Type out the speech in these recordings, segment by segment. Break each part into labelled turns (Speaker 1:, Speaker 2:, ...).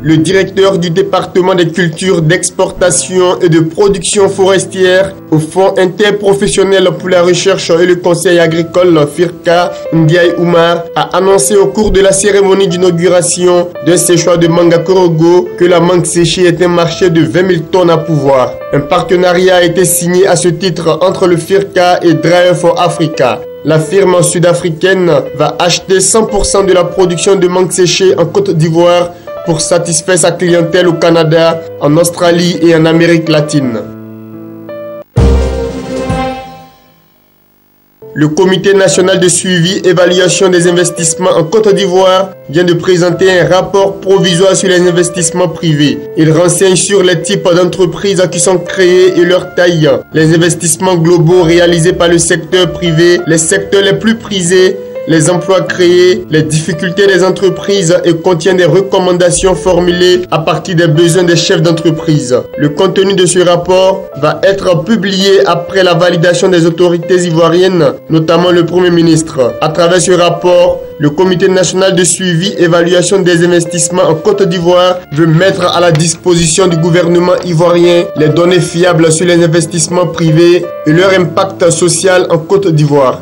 Speaker 1: Le directeur du département des cultures d'exportation et de production forestière au Fonds interprofessionnel pour la recherche et le conseil agricole FIRCA, Ndiaye Oumar, a annoncé au cours de la cérémonie d'inauguration d'un séchoir de mangue à Korogo que la mangue séchée est un marché de 20 000 tonnes à pouvoir. Un partenariat a été signé à ce titre entre le FIRCA et Drive for Africa. La firme sud-africaine va acheter 100% de la production de mangue séchée en Côte d'Ivoire pour satisfaire sa clientèle au Canada, en Australie et en Amérique latine. Le Comité national de suivi et évaluation des investissements en Côte d'Ivoire vient de présenter un rapport provisoire sur les investissements privés. Il renseigne sur les types d'entreprises qui sont créées et leur taille, les investissements globaux réalisés par le secteur privé, les secteurs les plus prisés, les emplois créés, les difficultés des entreprises et contient des recommandations formulées à partir des besoins des chefs d'entreprise. Le contenu de ce rapport va être publié après la validation des autorités ivoiriennes, notamment le Premier ministre. À travers ce rapport, le Comité national de suivi et évaluation des investissements en Côte d'Ivoire veut mettre à la disposition du gouvernement ivoirien les données fiables sur les investissements privés et leur impact social en Côte d'Ivoire.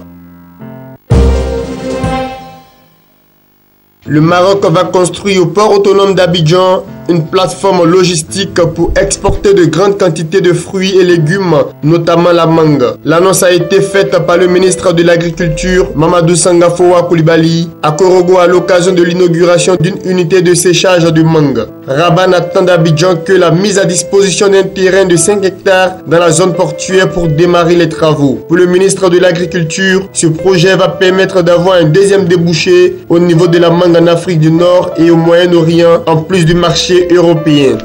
Speaker 1: Le Maroc va construire au port autonome d'Abidjan une plateforme logistique pour exporter de grandes quantités de fruits et légumes, notamment la mangue. L'annonce a été faite par le ministre de l'Agriculture, Mamadou Sangafoua Koulibaly, à Korogo à l'occasion de l'inauguration d'une unité de séchage de mangue. Rabat n'attend d'Abidjan que la mise à disposition d'un terrain de 5 hectares dans la zone portuaire pour démarrer les travaux. Pour le ministre de l'Agriculture, ce projet va permettre d'avoir un deuxième débouché au niveau de la mangue en Afrique du Nord et au Moyen-Orient, en plus du marché européen.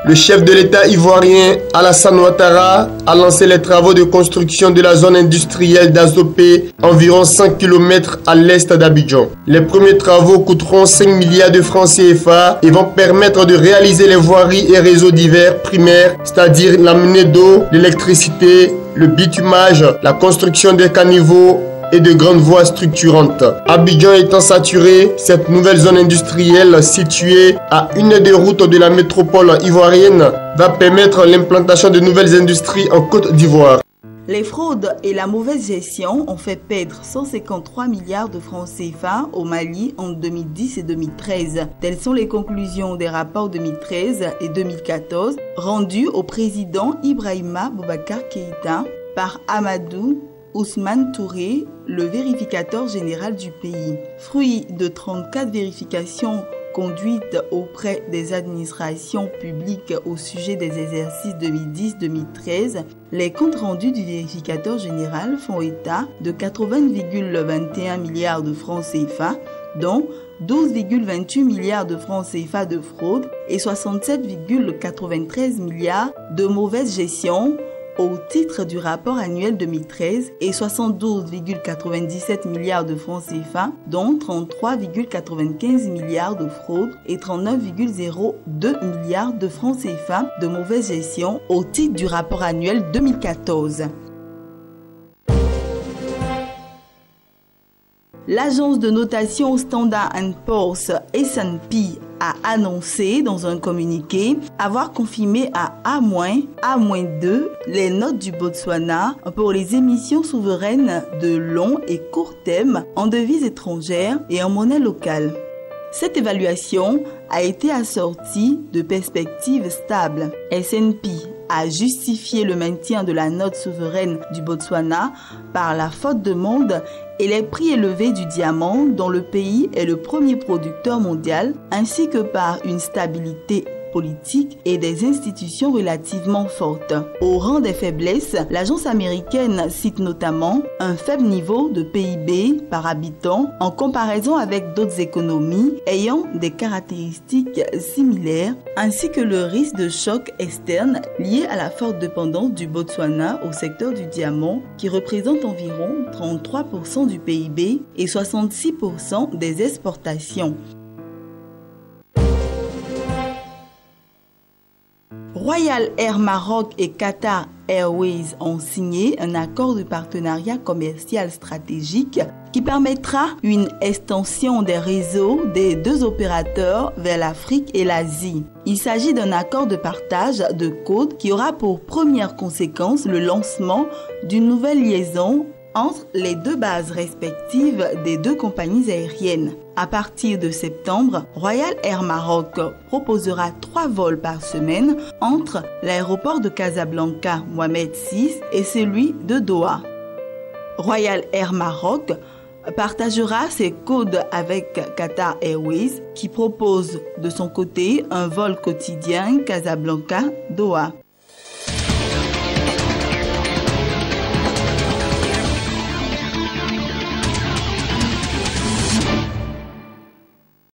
Speaker 1: Le chef de l'État ivoirien, Alassane Ouattara, a lancé les travaux de construction de la zone industrielle d'Azopé, environ 100 km à l'est d'Abidjan. Les premiers travaux coûteront 5 milliards de francs CFA et vont permettre de réaliser les voiries et réseaux divers primaires, c'est-à-dire l'amener d'eau, l'électricité, le bitumage, la construction des caniveaux et de grandes voies structurantes. Abidjan étant saturé, cette nouvelle zone industrielle située à 1 heure de route de la métropole ivoirienne va permettre l'implantation de nouvelles industries en Côte d'Ivoire.
Speaker 2: Les fraudes et la mauvaise gestion ont fait perdre 153 milliards de francs CFA au Mali en 2010 et 2013. Telles sont les conclusions des rapports 2013 et 2014 rendus au président Ibrahima Boubacar Keïta par Amadou Ousmane Touré, le vérificateur général du pays. Fruit de 34 vérifications conduites auprès des administrations publiques au sujet des exercices 2010-2013, les comptes rendus du vérificateur général font état de 80,21 milliards de francs CFA, dont 12,28 milliards de francs CFA de fraude et 67,93 milliards de mauvaise gestion au titre du rapport annuel 2013 et 72,97 milliards de francs CFA, dont 33,95 milliards de fraude et 39,02 milliards de francs CFA de mauvaise gestion au titre du rapport annuel 2014. L'agence de notation Standard & Poor's S&P a annoncé dans un communiqué avoir confirmé à A-2 les notes du Botswana pour les émissions souveraines de long et court terme en devises étrangères et en monnaie locale. Cette évaluation a été assortie de perspectives stables. S&P a justifié le maintien de la note souveraine du Botswana par la forte demande et les prix élevés du diamant dont le pays est le premier producteur mondial, ainsi que par une stabilité politique et des institutions relativement fortes. Au rang des faiblesses, l'agence américaine cite notamment un faible niveau de PIB par habitant en comparaison avec d'autres économies ayant des caractéristiques similaires, ainsi que le risque de choc externe lié à la forte dépendance du Botswana au secteur du diamant qui représente environ 33% du PIB et 66% des exportations. Royal Air Maroc et Qatar Airways ont signé un accord de partenariat commercial stratégique qui permettra une extension des réseaux des deux opérateurs vers l'Afrique et l'Asie. Il s'agit d'un accord de partage de code qui aura pour première conséquence le lancement d'une nouvelle liaison entre les deux bases respectives des deux compagnies aériennes. À partir de septembre, Royal Air Maroc proposera 3 vols par semaine entre l'aéroport de Casablanca Mohamed VI et celui de Doha. Royal Air Maroc partagera ses codes avec Qatar Airways qui propose de son côté un vol quotidien Casablanca-Doha.